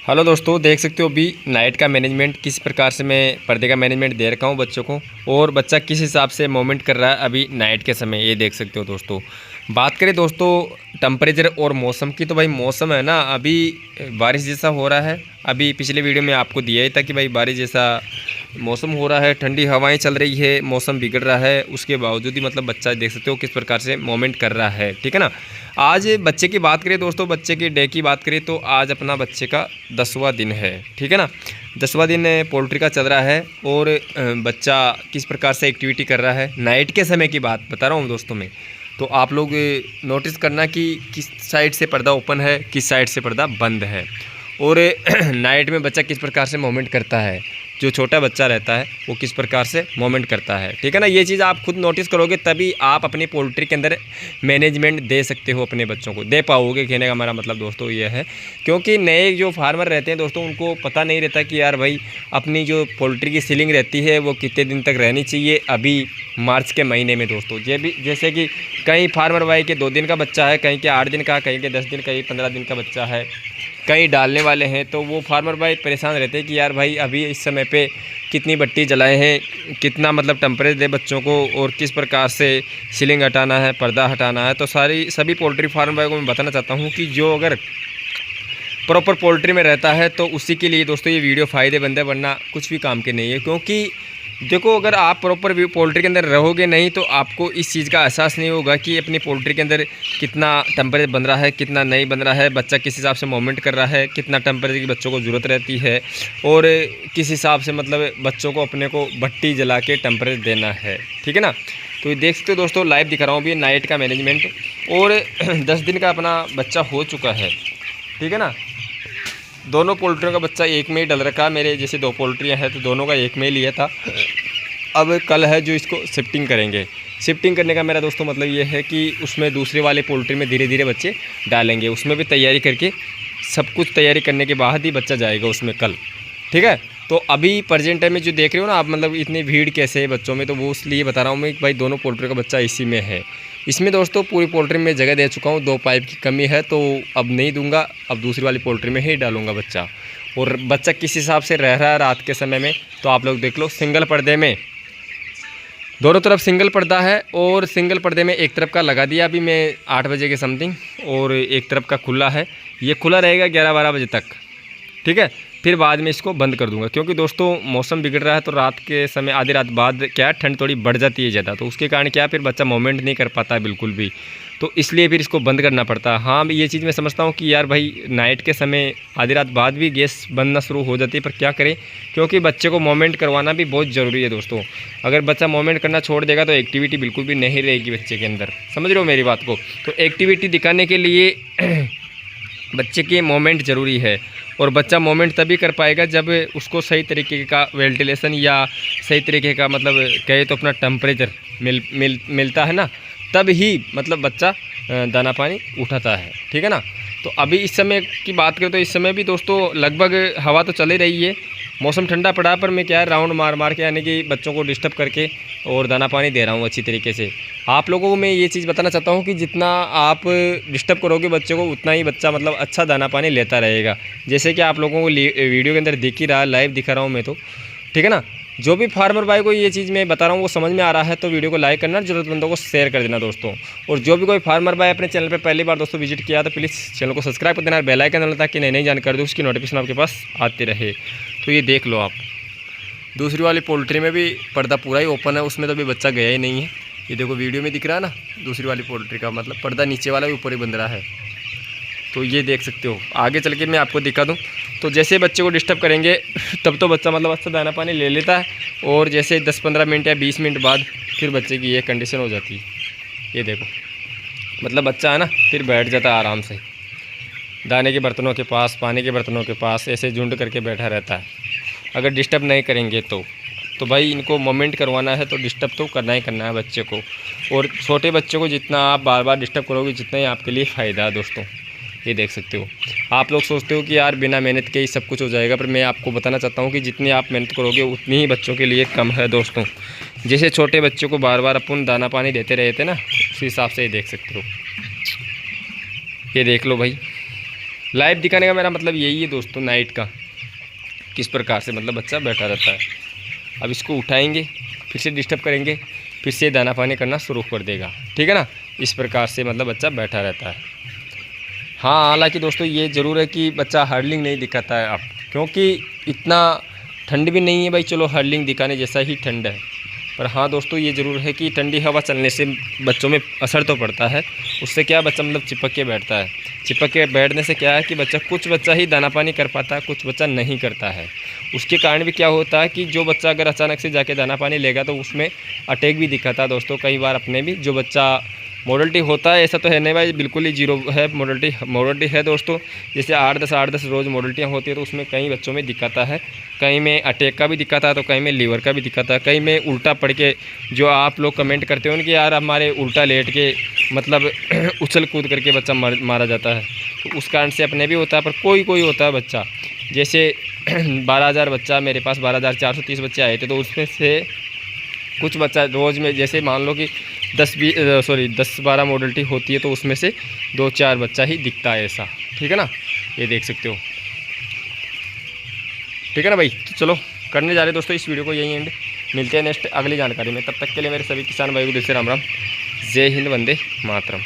Hello दोस्तों, देख सकते हो अभी नाइट का मैनेजमेंट किस प्रकार से मैं पर्दे का मैनेजमेंट दे रखा हूँ बच्चों को, और बच्चा किस हिसाब से मूवमेंट कर रहा है अभी नाइट के समय। ये देख सकते हो दोस्तों। बात करें दोस्तों टेम्परेचर और मौसम की, तो भाई मौसम है ना अभी बारिश जैसा हो रहा है। अभी पिछले वीडियो में आपको दिया ही था कि भाई बारिश जैसा मौसम हो रहा है, ठंडी हवाएं चल रही है, मौसम बिगड़ रहा है। उसके बावजूद ही मतलब बच्चा देख सकते हो किस प्रकार से मूवमेंट कर रहा है, ठीक है ना। आज बच्चे की बात करें दोस्तों, बच्चे के डे की बात करें तो आज अपना बच्चे का 10वां दिन है, ठीक है ना। 10वां दिन पोल्ट्री का चल रहा है और बच्चा किस प्रकार से एक्टिविटी कर रहा है। नाइट के समय की बात बता रहा हूँ दोस्तों मैं, तो आप लोग नोटिस करना कि किस साइड से पर्दा ओपन है, किस साइड से पर्दा बंद है, और नाइट में बच्चा किस प्रकार से मूवमेंट करता है। जो छोटा बच्चा रहता है वो किस प्रकार से मूवमेंट करता है, ठीक है ना। ये चीज़ आप खुद नोटिस करोगे तभी आप अपनी पोल्ट्री के अंदर मैनेजमेंट दे सकते हो, अपने बच्चों को दे पाओगे। कहने का हमारा मतलब दोस्तों ये है, क्योंकि नए जो फार्मर रहते हैं दोस्तों उनको पता नहीं रहता कि यार भाई अपनी जो पोल्ट्री की सीलिंग रहती है वो कितने दिन तक रहनी चाहिए। अभी मार्च के महीने में दोस्तों ये भी जैसे कि कई फार्मर भाई के 2 दिन का बच्चा है, कहीं के 8 दिन का, कहीं के 10 दिन, कहीं 15 दिन का बच्चा है, कई डालने वाले हैं। तो वो फार्मर भाई परेशान रहते हैं कि यार भाई अभी इस समय पे कितनी बत्ती जलाए हैं, कितना मतलब टेम्परेचर दे बच्चों को, और किस प्रकार से सीलिंग हटाना है, पर्दा हटाना है। तो सभी पोल्ट्री फार्म भाई को मैं बताना चाहता हूँ कि जो अगर प्रॉपर पोल्ट्री में रहता है तो उसी के लिए दोस्तों ये वीडियो फ़ायदेमंद है, वरना कुछ भी काम के नहीं है। क्योंकि देखो अगर आप प्रॉपर पोल्ट्री के अंदर रहोगे नहीं तो आपको इस चीज़ का एहसास नहीं होगा कि अपनी पोल्ट्री के अंदर कितना टेम्परेचर बन रहा है, कितना नहीं बन रहा है, बच्चा किस हिसाब से मूवमेंट कर रहा है, कितना टेम्परेचर की बच्चों को ज़रूरत रहती है, और किस हिसाब से मतलब बच्चों को अपने को भट्टी जला के टेम्परेचर देना है, ठीक है ना। तो ये देख सकते हो दोस्तों, लाइव दिखा रहा हूँ अभी नाइट का मैनेजमेंट, और 10 दिन का अपना बच्चा हो चुका है, ठीक है ना। दोनों पोल्ट्रियों का बच्चा एक में ही डल रखा है। मेरे जैसे 2 पोल्ट्रियाँ हैं तो दोनों का एक में ही लिया था। अब कल है जो इसको शिफ्टिंग करेंगे। शिफ्टिंग करने का मेरा दोस्तों मतलब ये है कि उसमें दूसरे वाले पोल्ट्री में धीरे धीरे बच्चे डालेंगे। उसमें भी तैयारी करके सब कुछ तैयारी करने के बाद ही बच्चा जाएगा उसमें कल, ठीक है। तो अभी प्रेजेंट टाइम में जो देख रहे हो ना आप, मतलब इतनी भीड़ कैसे है बच्चों में, तो वो इसलिए बता रहा हूँ मैं कि भाई दोनों पोल्ट्री का बच्चा इसी में है। इसमें दोस्तों पूरी पोल्ट्री में जगह दे चुका हूँ, 2 पाइप की कमी है तो अब नहीं दूंगा, अब दूसरी वाली पोल्ट्री में ही डालूंगा बच्चा। और बच्चा किस हिसाब से रह रहा है रात के समय में तो आप लोग देख लो। सिंगल पर्दे में दोनों तरफ सिंगल पर्दा है, और सिंगल पर्दे में एक तरफ का लगा दिया अभी मैं 8 बजे के समथिंग, और एक तरफ का खुला है। ये खुला रहेगा 11-12 बजे तक, ठीक है। फिर बाद में इसको बंद कर दूंगा, क्योंकि दोस्तों मौसम बिगड़ रहा है तो रात के समय आधी रात बाद क्या ठंड थोड़ी बढ़ जाती है ज़्यादा, तो उसके कारण क्या फिर बच्चा मूवमेंट नहीं कर पाता है बिल्कुल भी, तो इसलिए फिर इसको बंद करना पड़ता है। हाँ ये चीज़ मैं समझता हूँ कि यार भाई नाइट के समय आधी रात बाद भी गैस बनना शुरू हो जाती है, पर क्या करें, क्योंकि बच्चे को मूवमेंट करवाना भी बहुत ज़रूरी है दोस्तों। अगर बच्चा मूवमेंट करना छोड़ देगा तो एक्टिविटी बिल्कुल भी नहीं रहेगी बच्चे के अंदर, समझ रहे हो मेरी बात को। तो एक्टिविटी दिखाने के लिए बच्चे की मूवमेंट ज़रूरी है, और बच्चा मूवमेंट तभी कर पाएगा जब उसको सही तरीके का वेंटिलेशन या सही तरीके का मतलब कहे तो अपना टेम्परेचर मिलता है ना, तब ही मतलब बच्चा दाना पानी उठाता है, ठीक है ना। तो अभी इस समय की बात करें तो इस समय भी दोस्तों लगभग हवा तो चल ही रही है, मौसम ठंडा पड़ा, पर मैं क्या है राउंड मार के यानी कि बच्चों को डिस्टर्ब करके और दाना पानी दे रहा हूँ अच्छी तरीके से। आप लोगों को मैं ये चीज़ बताना चाहता हूँ कि जितना आप डिस्टर्ब करोगे बच्चे को उतना ही बच्चा मतलब अच्छा दाना पानी लेता रहेगा। जैसे कि आप लोगों को वीडियो के अंदर दिख ही रहा, लाइव दिखा रहा हूँ मैं तो, ठीक है ना। जो भी फार्मर भाई को ये चीज़ मैं बता रहा हूँ वो समझ में आ रहा है तो वीडियो को लाइक करना, ज़रूरतमंदों को शेयर कर देना दोस्तों। और जो भी कोई फार्मर भाई अपने चैनल पे पहली बार दोस्तों विजिट किया तो प्लीज़ चैनल को सब्सक्राइब कर देना, बेल आइकन दबाना, ताकि नई जानकारी दो उसकी नोटिफिकेशन आपके पास आती रहे। तो ये देख लो आप, दूसरी वाली पोल्ट्री में भी पर्दा पूरा ही ओपन है, उसमें तो अभी बच्चा गया ही नहीं है। ये देखो वीडियो में दिख रहा है ना, दूसरी वाली पोल्ट्री का मतलब पर्दा नीचे वाला भी ऊपर ही बंद रहा है, तो ये देख सकते हो। आगे चल के मैं आपको दिखा दूँ तो जैसे बच्चे को डिस्टर्ब करेंगे तब तो बच्चा मतलब अच्छा दाना पानी ले लेता है, और जैसे 10-15 मिनट या 20 मिनट बाद फिर बच्चे की ये कंडीशन हो जाती है। ये देखो मतलब बच्चा है ना फिर बैठ जाता है आराम से, दाने के बर्तनों के पास, पानी के बर्तनों के पास ऐसे झुंड करके बैठा रहता है। अगर डिस्टर्ब नहीं करेंगे तो भाई इनको मूवमेंट करवाना है तो डिस्टर्ब तो करना ही करना है बच्चे को। और छोटे बच्चों को जितना आप बार बार डिस्टर्ब करोगे जितना ही आपके लिए फ़ायदा है दोस्तों। ये देख सकते हो। आप लोग सोचते हो कि यार बिना मेहनत के ही सब कुछ हो जाएगा, पर मैं आपको बताना चाहता हूँ कि जितनी आप मेहनत करोगे उतनी ही बच्चों के लिए कम है दोस्तों। जैसे छोटे बच्चों को बार बार अपन दाना पानी देते रहते ना, उसी हिसाब से ये देख सकते हो। ये देख लो भाई, लाइव दिखाने का मेरा मतलब यही है दोस्तों, नाइट का किस प्रकार से मतलब बच्चा बैठा रहता है। अब इसको उठाएंगे, फिर से डिस्टर्ब करेंगे, फिर से दाना पानी करना शुरू कर देगा, ठीक है ना। इस प्रकार से मतलब बच्चा बैठा रहता है। हाँ, हालांकि दोस्तों ये ज़रूर है कि बच्चा हर्लिंग नहीं दिखाता है अब, क्योंकि इतना ठंड भी नहीं है भाई, चलो हर्लिंग दिखाने जैसा ही ठंड है। पर हाँ दोस्तों, ये ज़रूर है कि ठंडी हवा चलने से बच्चों में असर तो पड़ता है। उससे क्या बच्चा मतलब चिपक के बैठता है। चिपक के बैठने से क्या है कि कुछ बच्चा ही दाना पानी कर पाता है, कुछ बच्चा नहीं करता है। उसके कारण भी क्या होता है कि जो बच्चा अगर अचानक से जाके दाना पानी लेगा तो उसमें अटैक भी दिखाता है दोस्तों। कई बार अपने भी जो बच्चा मोडलिटी होता है, ऐसा तो है नहीं भाई बिल्कुल ही जीरो है मोडलिटी है दोस्तों। जैसे 8-10 रोज़ मोडलिटियाँ होती है तो उसमें कई बच्चों में दिक्कत है, कहीं में अटैक का भी दिक्कत है, तो कहीं में लीवर का भी दिक्कत है, कहीं में उल्टा पड़ के जो आप लोग कमेंट करते हो कि यार हमारे उल्टा लेट के मतलब उछल कूद करके बच्चा मारा जाता है, तो उस कारण से अपने भी होता है। पर कोई कोई होता है बच्चा, जैसे 12,000 बच्चा मेरे पास 12,430 बच्चे आए थे, तो उसमें से कुछ बच्चा रोज़ में जैसे मान लो कि 10-12 मॉडलिटी होती है, तो उसमें से 2-4 बच्चा ही दिखता है ऐसा, ठीक है ना। ये देख सकते हो, ठीक है ना भाई। तो चलो करने जा रहे दोस्तों इस वीडियो को यही एंड, मिलते हैं नेक्स्ट अगली जानकारी में। तब तक के लिए मेरे सभी किसान भाई को दिल से राम राम, जय हिंद, वंदे मातरम।